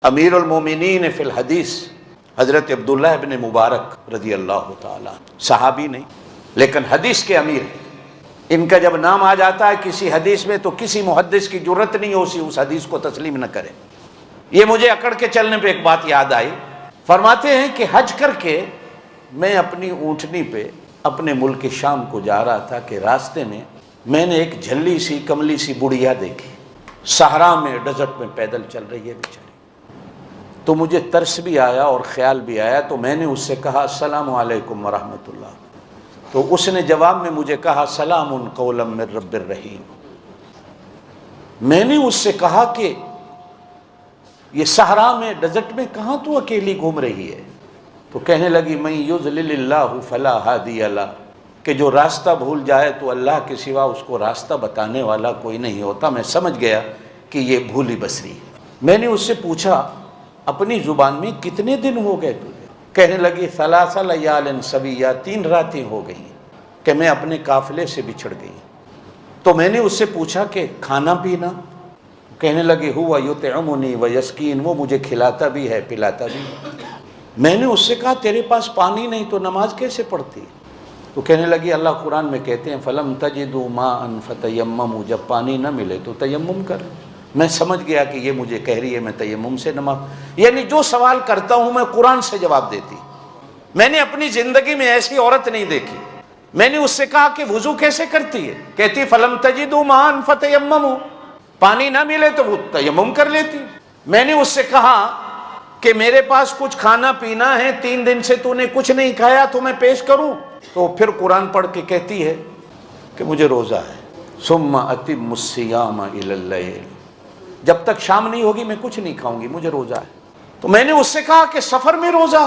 امیر المومنین فی الحدیث حضرت عبداللہ ابن مبارک رضی اللہ تعالیٰ، صحابی نہیں لیکن حدیث کے امیر ہیں۔ ان کا جب نام آ جاتا ہے کسی حدیث میں تو کسی محدث کی جرت نہیں ہوتی اس حدیث کو تسلیم نہ کرے۔ یہ مجھے اکڑ کے چلنے پہ ایک بات یاد آئی، فرماتے ہیں کہ حج کر کے میں اپنی اونٹنی پہ اپنے ملک شام کو جا رہا تھا کہ راستے میں نے ایک جھلی سی کملی سی بڑھیا دیکھی، صحرا میں ڈیزرٹ میں پیدل چل رہی ہے بیچاری۔ تو مجھے ترس بھی آیا اور خیال بھی آیا، تو میں نے اس سے کہا السلام علیکم ورحمۃ اللہ، تو اس نے جواب میں مجھے کہا سلام قولا من رب الرحیم۔ میں نے اس سے کہا کہ یہ صحرا میں ڈیزرٹ میں کہاں تو اکیلی گھوم رہی ہے؟ تو کہنے لگی من یضلل اللہ فلا ہادی لہ، کہ جو راستہ بھول جائے تو اللہ کے سوا اس کو راستہ بتانے والا کوئی نہیں ہوتا۔ میں سمجھ گیا کہ یہ بھولی بسری ہے۔ میں نے اس سے پوچھا اپنی زبان میں کتنے دن ہو گئے تجھے؟ کہنے لگی ثلاث لیال سویہ، 3 راتیں ہو گئی کہ میں اپنے قافلے سے بچھڑ گئی۔ تو میں نے اس سے پوچھا کہ کھانا پینا؟ کہنے لگی ہوا یطعمنی ویسقین، وہ مجھے کھلاتا بھی ہے پلاتا بھی ہے۔ میں نے اس سے کہا تیرے پاس پانی نہیں تو نماز کیسے پڑھتی؟ تو کہنے لگی اللہ قرآن میں کہتے ہیں فلم تجدوا ماء فتیمموا، جب پانی نہ ملے تو تیمم کر۔ میں سمجھ گیا کہ یہ مجھے کہہ رہی ہے میں تیمم سے نماز، یعنی جو سوال کرتا ہوں میں قرآن سے جواب دیتی۔ میں نے اپنی زندگی میں ایسی عورت نہیں دیکھی۔ میں نے اس سے کہا کہ وضو کیسے کرتی ہے؟ کہتی فلم تجدوا ماء فتیمموا، پانی نہ ملے تو وہ تیمم کر لیتی۔ میں نے اس سے کہا کہ میرے پاس کچھ کھانا پینا ہے، 3 دن سے تو نے کچھ نہیں کھایا تو میں پیش کروں؟ تو پھر قرآن پڑھ کے کہتی ہے کہ مجھے روزہ ہے، ثم اتم الصیام الی اللیل، جب تک شام نہیں ہوگی میں کچھ نہیں کھاؤں گی، مجھے روزہ ہے۔ تو میں نے اس سے کہا کہ سفر میں روزہ،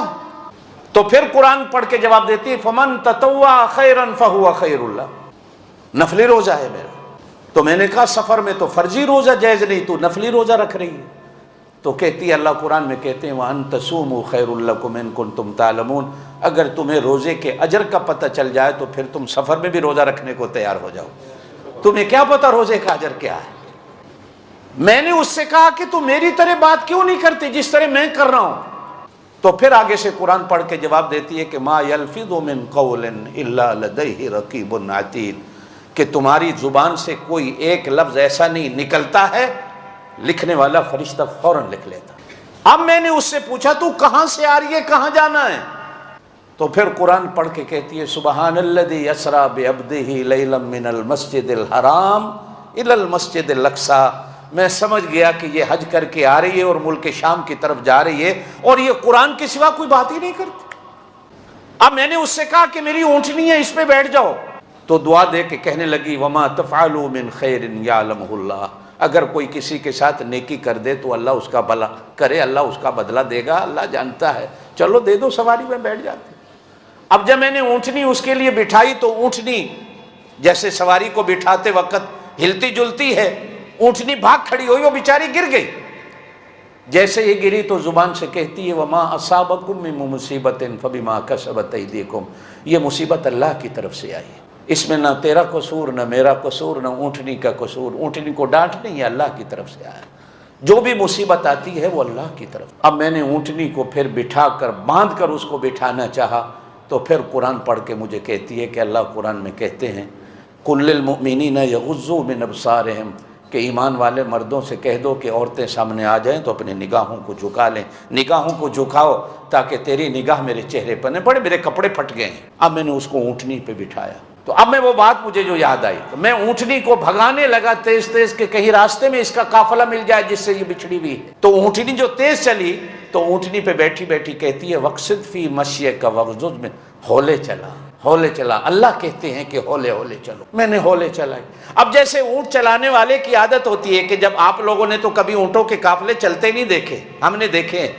تو پھر قرآن پڑھ کے جواب دیتی ہے فمن تطوع خیرا فہو خیر اللہ، نفلی روزہ ہے میرا۔ تو میں نے کہا سفر میں تو فرضی روزہ جائز نہیں، تو نفلی روزہ رکھ رہی ہے؟ تو کہتی ہے اللہ قرآن میں کہتے ہیں وَأَن تَصُومُوا خَيْرٌ لَكُمْ إِن كُنتُمْ تَعْلَمُونَ، اگر تمہیں روزے کے اجر کا پتہ چل جائے تو پھر تم سفر میں بھی روزہ رکھنے کو تیار ہو جاؤ۔ تمہیں کیا پتہ روزے کا اجر کیا ہے؟ میں نے اس سے کہا کہ تم میری طرح بات کیوں نہیں کرتی جس طرح میں کر رہا ہوں؟ تو پھر آگے سے قرآن پڑھ کے جواب دیتی ہے کہ مَا يَلْفِظُ مِن قَوْلٍ إِلَّا لَدَيْهِ رَقِيبٌ عَتِيدٌ، کہ تمہاری زبان سے کوئی ایک لفظ ایسا نہیں نکلتا ہے لکھنے والا فرشتہ فوراً لکھ لیتا۔ اب میں نے اس سے پوچھا تو کہاں سے آ رہی ہے، کہاں جانا ہے؟ تو پھر قرآن پڑھ کے کہتی ہے سبحان الذی اسریٰ بعبدہ لیلا من المسجد الحرام الی المسجد الاقصی۔ میں سمجھ گیا کہ یہ حج کر کے آ رہی ہے اور ملک شام کی طرف جا رہی ہے اور یہ قرآن کے سوا کوئی بات ہی نہیں کرتی۔ اب میں نے اس سے کہا کہ میری اونٹنی ہے اس پہ بیٹھ جاؤ، تو دعا دے کے کہنے لگی وما تفعلوا من خیر یعلمہ اللہ، اگر کوئی کسی کے ساتھ نیکی کر دے تو اللہ اس کا بھلا کرے، اللہ اس کا بدلہ دے گا، اللہ جانتا ہے، چلو دے دو سواری میں بیٹھ جاتے۔ اب جب میں نے اونٹنی اس کے لیے بٹھائی تو اونٹنی جیسے سواری کو بٹھاتے وقت ہلتی جلتی ہے، اونٹنی بھاگ کھڑی ہوئی، وہ بیچاری گر گئی۔ جیسے یہ گری تو زبان سے کہتی ہے وما اصابکم من مصیبت فبما کسبت ایدیکم، یہ مصیبت اللہ کی طرف سے آئی ہے، اس میں نہ تیرا قصور نہ میرا قصور نہ اونٹنی کا قصور، اونٹنی کو ڈانٹ نہیں ہے، اللہ کی طرف سے آیا، جو بھی مصیبت آتی ہے وہ اللہ کی طرف۔ اب میں نے اونٹنی کو پھر بٹھا کر باندھ کر اس کو بٹھانا چاہا تو پھر قرآن پڑھ کے مجھے کہتی ہے کہ اللہ قرآن میں کہتے ہیں قل للمؤمنین یغضوا من ابصارہم، کہ ایمان والے مردوں سے کہہ دو کہ عورتیں سامنے آ جائیں تو اپنے نگاہوں کو جھکا لیں، نگاہوں کو جھکاؤ تاکہ تیری نگاہ میرے چہرے پر نہ پڑے، میرے کپڑے پھٹ گئے ہیں۔ اب میں نے اس کو اونٹنی پہ بٹھایا تو اب میں وہ بات مجھے جو یاد آئی، میں اونٹنی کو بھگانے لگا تیز تیز کہ کہیں راستے میں اس کا قافلہ مل جائے جس سے یہ بچھڑی ہوئی ہے۔ تو اونٹنی جو تیز چلی تو اونٹنی پہ بیٹھی بیٹھی کہتی ہے وقصد فی مشیک وغضض من، ہولے چلا ہولے چلا، اللہ کہتے ہیں کہ ہولے ہولے چلو، میں نے ہولے چلائی۔ اب جیسے اونٹ چلانے والے کی عادت ہوتی ہے کہ جب آپ لوگوں نے تو کبھی اونٹوں کے قافلے چلتے نہیں دیکھے، ہم نے دیکھے ہیں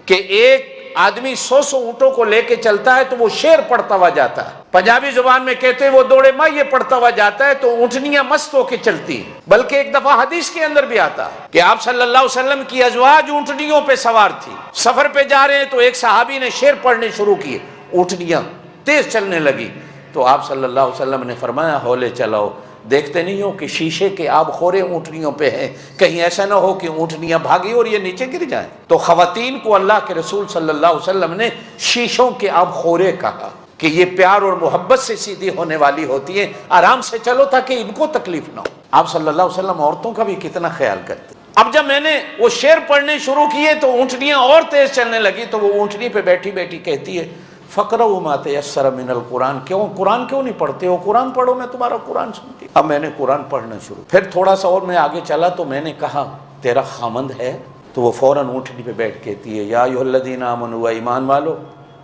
کہ ایک آدمی 100 اونٹوں کو لے کے چلتا ہے تو وہ شعر پڑھتا ہوا جاتا ہے، پنجابی زبان میں کہتے ہیں وہ دوڑے ماں یہ پڑھتا ہوا جاتا ہے، تو اونٹنیاں مست ہو کے چلتی ہیں۔ بلکہ ایک دفعہ حدیث کے اندر بھی آتا ہے کہ آپ صلی اللہ علیہ وسلم کی ازواج اونٹنیوں پہ سوار تھی، سفر پہ جا رہے ہیں تو ایک صحابی نے شعر پڑھنے شروع کیے، اونٹنیاں تیز چلنے لگی تو آپ صلی اللہ علیہ وسلم نے فرمایا ہولے چلاؤ، دیکھتے نہیں ہو کہ شیشے کے آب خورے اونٹنیوں پہ ہیں، کہیں ایسا نہ ہو کہ اونٹنیاں بھاگی اور یہ نیچے گر جائیں۔ تو خواتین کو اللہ کے رسول صلی اللہ علیہ وسلم نے شیشوں کے آب خورے کہا کہ یہ پیار اور محبت سے سیدھی ہونے والی ہوتی ہے، آرام سے چلو تاکہ ان کو تکلیف نہ ہو۔ آپ صلی اللہ علیہ وسلم عورتوں کا بھی کتنا خیال کرتے۔ اب جب میں نے وہ شعر پڑھنے شروع کیے تو اونٹنیاں اور تیز چلنے لگی، تو وہ اونٹنی پہ بیٹھی بیٹھی کہتی ہے فَقْرَؤْا مَا تَيَسَّرَ مِنَ الْقُرْآنِ، قرآن کیوں نہیں پڑھتے ہو؟ قرآن پڑھو، میں تمہارا قرآن سنتی۔ اب میں نے قرآن پڑھنا شروع، پھر تھوڑا سا اور میں آگے چلا تو میں نے کہا تیرا خامند ہے؟ تو وہ فوراً اونٹنی پہ بیٹھ کہتی ہے یا ایھا الذین آمنوا، ایمان والو،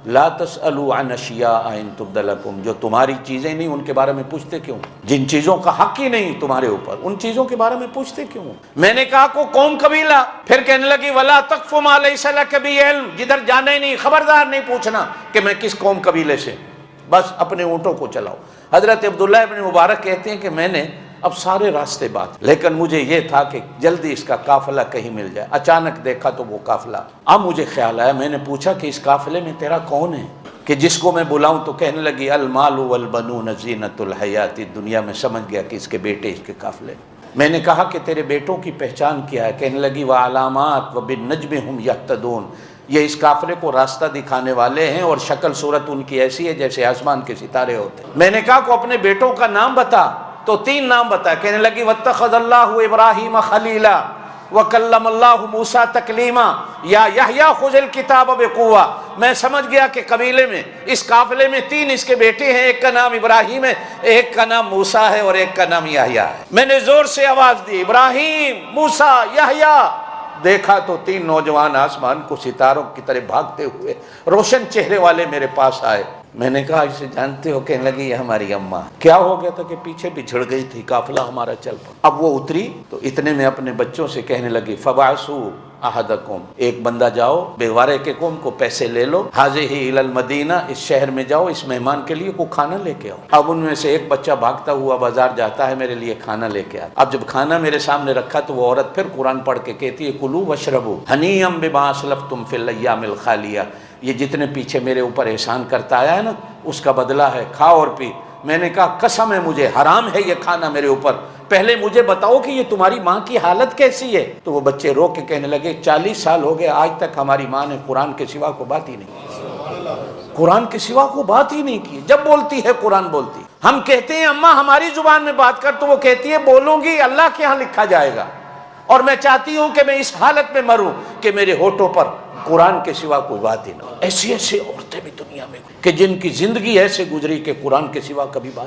لا تسألوا عن اشیاء ان تبد لکم، جو تمہاری چیزیں نہیں ان کے بارے میں پوچھتے کیوں؟ جن چیزوں کا حق ہی نہیں تمہارے اوپر، ان چیزوں کے بارے میں پوچھتے کیوں؟ میں نے کہا کو قوم قبیلہ، پھر کہنے لگی ولا تقف ما لیس لک بہ علم، جدھر جانا ہی نہیں خبردار نہیں پوچھنا کہ میں کس قوم قبیلے سے، بس اپنے اونٹوں کو چلاؤ۔ حضرت عبداللہ ابن مبارک کہتے ہیں کہ میں نے اب سارے راستے بات، لیکن مجھے یہ تھا کہ جلدی اس کا قافلہ کہیں مل جائے۔ اچانک دیکھا تو وہ قافلہ، اب مجھے خیال آیا، میں نے پوچھا کہ اس قافلے میں تیرا کون ہے کہ جس کو میں بلاؤں؟ تو کہنے لگی المال والبنون زینت الحیات الدنیا، میں سمجھ گیا کہ اس کے بیٹے اس کے قافلے۔ میں نے کہا کہ تیرے بیٹوں کی پہچان کیا ہے؟ کہنے لگی وعلامات وبالنجم هم یہتدون، یہ اس قافلے کو راستہ دکھانے والے ہیں اور شکل صورت ان کی ایسی ہے جیسے آسمان کے ستارے ہوتے ہیں۔ میں نے کہا کو اپنے بیٹوں کا نام بتا، تو 3 نام بتا۔ کہنے لگی واتخذ اللہ ابراہیم خلیلا وکلم اللہ موسیٰ تکلیما یا یحییٰ خذ الکتاب بقوہ۔ میں سمجھ گیا کہ قبیلے میں اس قافلے میں 3 اس کے بیٹے ہیں، ایک کا نام ابراہیم ہے، ایک کا نام موسیٰ ہے اور ایک کا نام یحییٰ ہے۔ میں نے زور سے آواز دی ابراہیم، موسیٰ، یحییٰ۔ دیکھا تو 3 نوجوان آسمان کو ستاروں کی طرح بھاگتے ہوئے روشن چہرے والے میرے پاس آئے۔ میں نے کہا اسے جانتے ہو؟ کہنے لگی یہ ہماری اماں۔ کیا ہو گیا تھا کہ پیچھے بچھڑ گئی تھی، قافلہ ہمارا چل پڑا۔ اب وہ اتری تو اتنے میں اپنے بچوں سے کہنے لگی فبعثوا احدکم، ایک بندہ جاؤ بیوارے کے قوم کو پیسے لے لو، حاضہ الی المدینہ، اس شہر میں جاؤ، اس مہمان کے لیے کوئی کھانا لے کے آؤ۔ اب ان میں سے ایک بچہ بھاگتا ہوا بازار جاتا ہے میرے لیے کھانا لے کے آتا۔ اب جب کھانا میرے سامنے رکھا تو وہ عورت پھر قرآن پڑھ کے کہتی ہے کلوا واشربوا ہنیئا بما اسلفتم فی الایام الخالیہ، یہ جتنے پیچھے میرے اوپر احسان کرتا آیا ہے نا اس کا بدلہ ہے، کھاؤ اور پی۔ میں نے کہا قسم ہے مجھے حرام ہے یہ کھانا میرے اوپر، پہلے مجھے بتاؤ کہ یہ تمہاری ماں کی حالت کیسی ہے؟ تو وہ بچے رو کے کہنے لگے 40 سال ہو گئے آج تک ہماری ماں نے قرآن کے سوا کو بات ہی نہیں، قرآن کے سوا کو بات ہی نہیں کی، جب بولتی ہے قرآن بولتی۔ ہم کہتے ہیں اماں ہماری زبان میں بات کر، تو وہ کہتی ہے بولوں گی اللہ کے ہاں لکھا جائے گا، اور میں چاہتی ہوں کہ میں اس حالت میں مروں کہ میرے ہونٹوں پر قرآن کے سوا کوئی بات ہی نہ ہو۔ ایسی ایسی عورتیں بھی دنیا میں کہ جن کی زندگی ایسے گزری کہ قرآن کے سوا کبھی بات